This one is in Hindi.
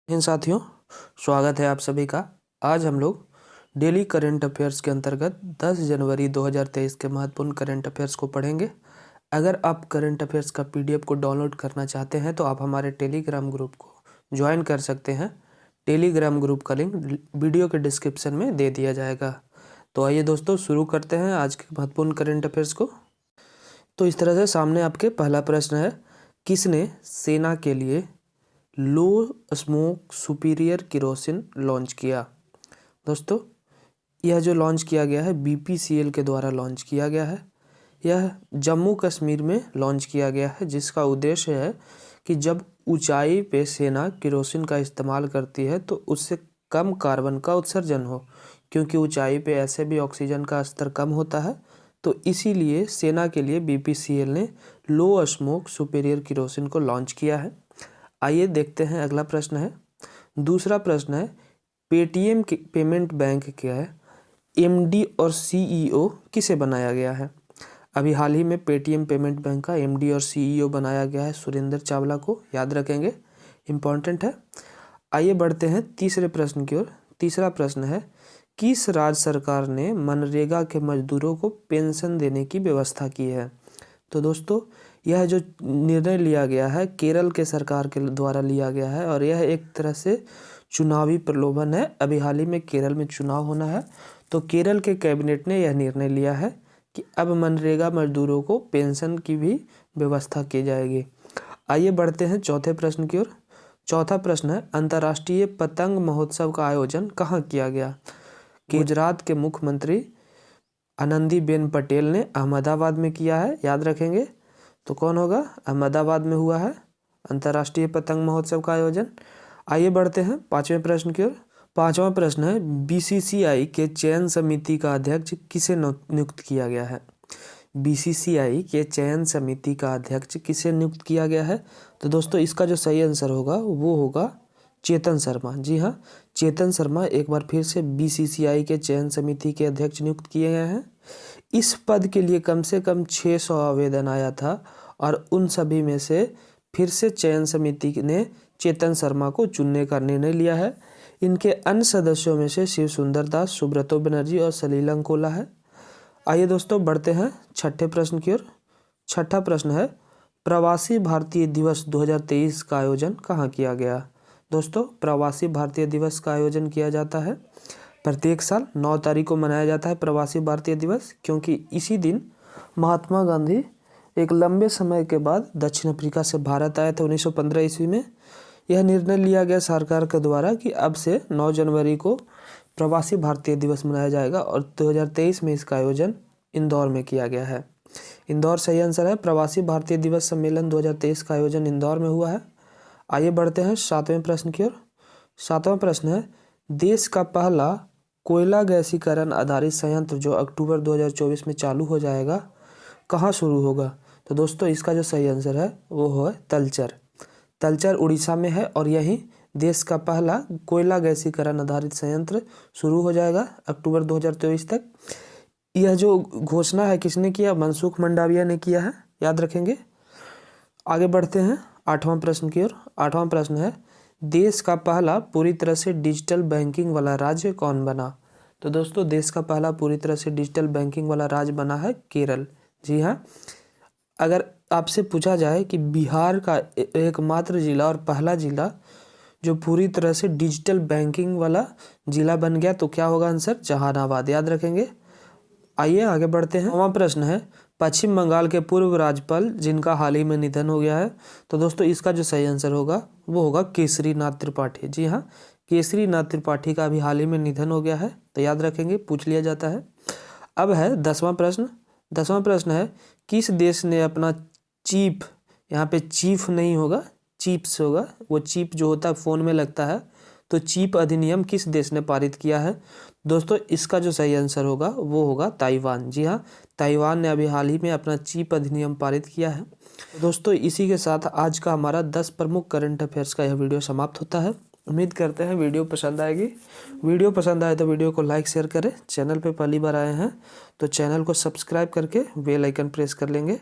इन साथियों, स्वागत है आप सभी का। आज हम लोग डेली करंट अफेयर्स के अंतर्गत 10 जनवरी 2023 के महत्वपूर्ण करंट अफेयर्स को पढ़ेंगे। अगर आप करंट अफेयर्स का पीडीएफ को डाउनलोड करना चाहते हैं तो आप हमारे टेलीग्राम ग्रुप को ज्वाइन कर सकते हैं। टेलीग्राम ग्रुप का लिंक वीडियो के डिस्क्रिप्शन में दे दिया जाएगा। तो आइए दोस्तों, शुरू करते हैं आज के महत्वपूर्ण करंट अफेयर्स को। तो इस तरह से सामने आपके पहला प्रश्न है, किसने सेना के लिए low smoke superior kerosene launch किया। दोस्तों, यह जो लॉन्च किया गया है बीपीसीएल के द्वारा लॉन्च किया गया है। यह जम्मू कश्मीर में लॉन्च किया गया है, जिसका उद्देश्य है कि जब ऊंचाई पे सेना केरोसिन का इस्तेमाल करती है तो उससे कम कार्बन का उत्सर्जन हो, क्योंकि ऊंचाई पे ऐसे भी ऑक्सीजन का स्तर कम होता है। तो इसीलिए सेना के लिए बीपीसीएल ने लो स्मोक सुपीरियर केरोसिन को लॉन्च किया है। आइए देखते हैं, अगला प्रश्न है। दूसरा प्रश्न है, पेटीएम पेमेंट बैंक क्या है, एमडी और सीईओ किसे बनाया गया है। अभी हाल ही में पेटीएम पेमेंट बैंक का एमडी और सीईओ बनाया गया है सुरेंद्र चावला को, याद रखेंगे, इम्पॉर्टेंट है। आइए बढ़ते हैं तीसरे प्रश्न की ओर। तीसरा प्रश्न है, किस राज्य सरकार ने मनरेगा के मजदूरों को पेंशन देने की व्यवस्था की है। तो दोस्तों, यह जो निर्णय लिया गया है केरल के सरकार के द्वारा लिया गया है और यह एक तरह से चुनावी प्रलोभन है। अभी हाल ही में केरल में चुनाव होना है, तो केरल के कैबिनेट ने यह निर्णय लिया है कि अब मनरेगा मजदूरों को पेंशन की भी व्यवस्था की जाएगी। आइए बढ़ते हैं चौथे प्रश्न की ओर। चौथा प्रश्न है, अंतर्राष्ट्रीय पतंग महोत्सव का आयोजन कहाँ किया गया। गुजरात के मुख्यमंत्री आनंदीबेन पटेल ने अहमदाबाद में किया है, याद रखेंगे। तो कौन होगा, अहमदाबाद में हुआ है अंतर्राष्ट्रीय पतंग महोत्सव का आयोजन। आइए बढ़ते हैं पांचवें प्रश्न की ओर। पांचवा प्रश्न है, बीसीसीआई के चयन समिति का अध्यक्ष किसे नियुक्त किया गया है। बीसीसीआई के चयन समिति का अध्यक्ष किसे नियुक्त किया गया है। तो दोस्तों, इसका जो सही आंसर होगा वो होगा चेतन शर्मा। जी हाँ, चेतन शर्मा एक बार फिर से बीसीसीआई के चयन समिति के अध्यक्ष नियुक्त किए गए हैं। इस पद के लिए कम से कम 600 आवेदन आया था और उन सभी में से फिर से चयन समिति ने चेतन शर्मा को चुनने का निर्णय लिया है। इनके अन्य सदस्यों में से शिव सुंदर दास, सुब्रतो बनर्जी और सलील अंकोला है। आइए दोस्तों, बढ़ते हैं छठे प्रश्न की ओर। छठा प्रश्न है, प्रवासी भारतीय दिवस 2023 का आयोजन कहाँ किया गया। दोस्तों, प्रवासी भारतीय दिवस का आयोजन किया जाता है प्रत्येक साल 9 तारीख को मनाया जाता है प्रवासी भारतीय दिवस, क्योंकि इसी दिन महात्मा गांधी एक लंबे समय के बाद दक्षिण अफ्रीका से भारत आए थे 1915 ईस्वी में। यह निर्णय लिया गया सरकार के द्वारा कि अब से 9 जनवरी को प्रवासी भारतीय दिवस मनाया जाएगा और 2023 में इसका आयोजन इंदौर में किया गया है। इंदौर सही आंसर है। प्रवासी भारतीय दिवस सम्मेलन 2023 का आयोजन इंदौर में हुआ है। आइए बढ़ते हैं सातवें प्रश्न की ओर। सातवां प्रश्न है, देश का पहला कोयला गैसीकरण आधारित संयंत्र जो अक्टूबर 2024 में चालू हो जाएगा, कहाँ शुरू होगा। तो दोस्तों, इसका जो सही आंसर है वो है तलचर। तलचर उड़ीसा में है और यही देश का पहला कोयला गैसीकरण आधारित संयंत्र शुरू हो जाएगा अक्टूबर 2024 तक। यह जो घोषणा है किसने किया, मनसुख मंडाविया ने किया है, याद रखेंगे। आगे बढ़ते हैं आठवां प्रश्न की ओर। आठवां प्रश्न है, देश का पहला पूरी तरह से डिजिटल बैंकिंग वाला राज्य कौन बना। तो दोस्तों, देश का पहला पूरी तरह से डिजिटल बैंकिंग वाला राज्य बना है केरल। जी हाँ, अगर आपसे पूछा जाए कि बिहार का एकमात्र जिला और पहला जिला जो पूरी तरह से डिजिटल बैंकिंग वाला जिला बन गया तो क्या होगा आंसर, जहानाबाद, याद रखेंगे। आइए आगे बढ़ते हैं। नौवां प्रश्न है, पश्चिम बंगाल के पूर्व राज्यपाल जिनका हाल ही में निधन हो गया है। तो दोस्तों, इसका जो सही आंसर होगा वो होगा केसरी नाथ त्रिपाठी। जी हाँ, केसरी नाथ त्रिपाठी का अभी हाल ही में निधन हो गया है, तो याद रखेंगे, पूछ लिया जाता है। अब है 10वां प्रश्न। 10वां प्रश्न है, किस देश ने अपना चीफ, यहाँ पे चीफ नहीं होगा, चीप्स होगा, वो चीप जो होता है फ़ोन में लगता है, तो चीप अधिनियम किस देश ने पारित किया है। दोस्तों, इसका जो सही आंसर होगा वो होगा ताइवान। जी हाँ, ताइवान ने अभी हाल ही में अपना चीप अधिनियम पारित किया है। दोस्तों, इसी के साथ आज का हमारा 10 प्रमुख करंट अफेयर्स का यह वीडियो समाप्त होता है। उम्मीद करते हैं वीडियो पसंद आएगी। वीडियो पसंद आए तो वीडियो को लाइक शेयर करें। चैनल पे पहली बार आए हैं तो चैनल को सब्सक्राइब करके बेल आइकन प्रेस कर लेंगे।